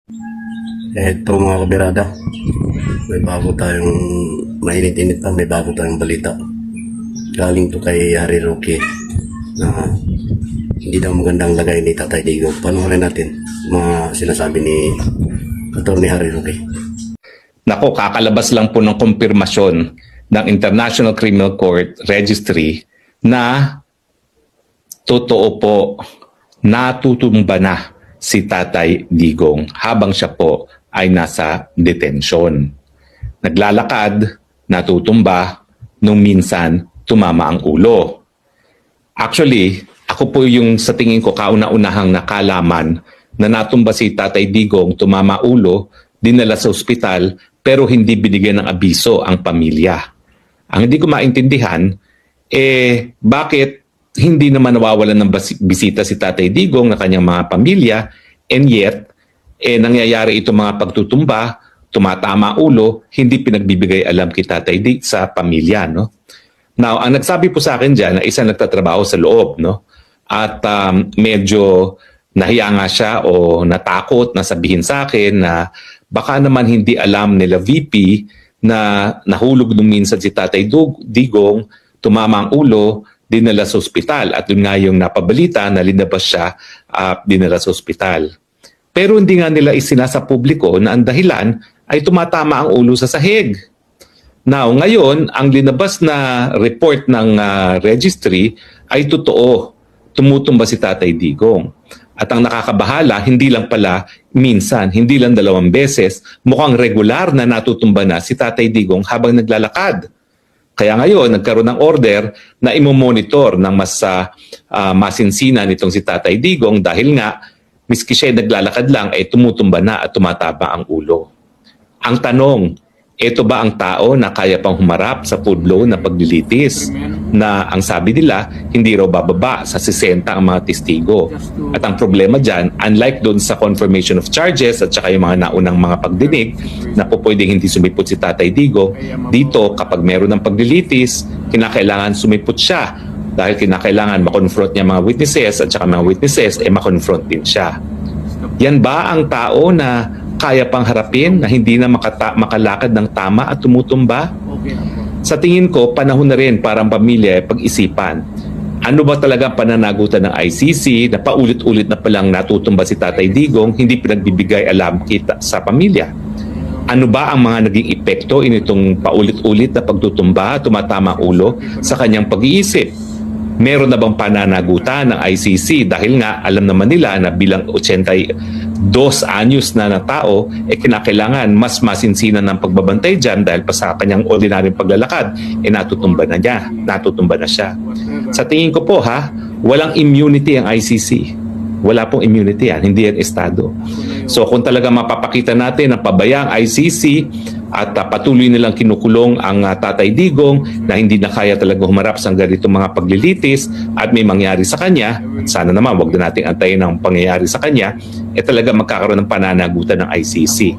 Ito mga kabirada, may bago tayong mainit-init pa, may bago tayong balita. Galing to kay Harry Roque na hindi daw magandang lagay ni Tatay Digong. Panoorin natin mga sinasabi ni Atty. Harry Roque. Nako, kakalabas lang po ng kumpirmasyon ng International Criminal Court Registry na totoo po natutumba na si Tatay Digong habang siya po ay nasa detention. Naglalakad, natutumba, nung minsan tumama ang ulo. Actually, ako po yung sa tingin ko kauna-unahang nakalaman na natumba si Tatay Digong, tumama ulo, dinala sa ospital, pero hindi binigyan ng abiso ang pamilya. Ang hindi ko maintindihan, bakit hindi naman nawawalan ng bisita si Tatay Digong na kanyang mga pamilya, and yet, nangyayari itong mga pagtutumba, tumatama ulo, hindi pinagbibigay alam kay Tatay Digong sa pamilya, no? Now, ang nagsabi po sa akin dyan na isang nagtatrabaho sa loob, no? At medyo nahiya nga siya o natakot na sabihin sa akin na baka naman hindi alam nila VP na nahulog nung minsan si Tatay Digong, tumama ang ulo, dinala sa ospital. At yun nga yung napabalita na linabas siya dinala sa ospital. Pero hindi nga nila isinasa publiko na ang dahilan ay tumatama ang ulo sa sahig. Now, ngayon, ang linabas na report ng registry ay totoo. Tumutumba si Tatay Digong. At ang nakakabahala, hindi lang pala minsan, hindi lang 2 beses, mukhang regular na natutumba na si Tatay Digong habang naglalakad. Kaya ngayon, nagkaroon ng order na imomonitor ng mas masinsinan itong si Tatay Digong dahil nga, miski siya naglalakad lang, ay tumutumba na at tumataba ang ulo. Ang tanong, ito ba ang tao na kaya pang humarap sa full-blown na paglilitis na ang sabi nila, hindi raw bababa sa 60 ang mga testigo. At ang problema dyan, unlike doon sa confirmation of charges at saka yung mga naunang mga pagdinig na po pwedeng hindi sumipot si Tatay Digong, dito kapag meron ng paglilitis, kinakailangan sumipot siya dahil kinakailangan makonfront niya mga witnesses at saka mga witnesses makonfront din siya. Yan ba ang tao na kaya pang harapin na hindi na makalakad ng tama at tumutumba? Sa tingin ko, panahon na rin para ang pamilya pag-isipan. Ano ba talaga pananagutan ng ICC na paulit-ulit na palang natutumba si Tatay Digong, hindi pinagbibigay alam kita sa pamilya? Ano ba ang mga naging epekto initong paulit-ulit na pagtutumba, tumatama ulo sa kanyang pag-iisip? Meron na bang pananagutan ng ICC dahil nga alam naman nila na bilang 82 anyos na tao, kinakailangan mas masinsinan ng pagbabantay dyan dahil pa sa kanyang ordinaryong paglalakad, natutumba na siya. Sa tingin ko po walang immunity ang ICC. Wala pong immunity yan, hindi yan estado. So kung talaga mapapakita natin ang pabayang ICC at patuloy nilang kinukulong ang Tatay Digong na hindi na kaya talaga humarap sa ganitong mga paglilitis at may mangyari sa kanya, sana naman wag na nating antayin ang pangyayari sa kanya, talaga magkakaroon ng pananagutan ng ICC.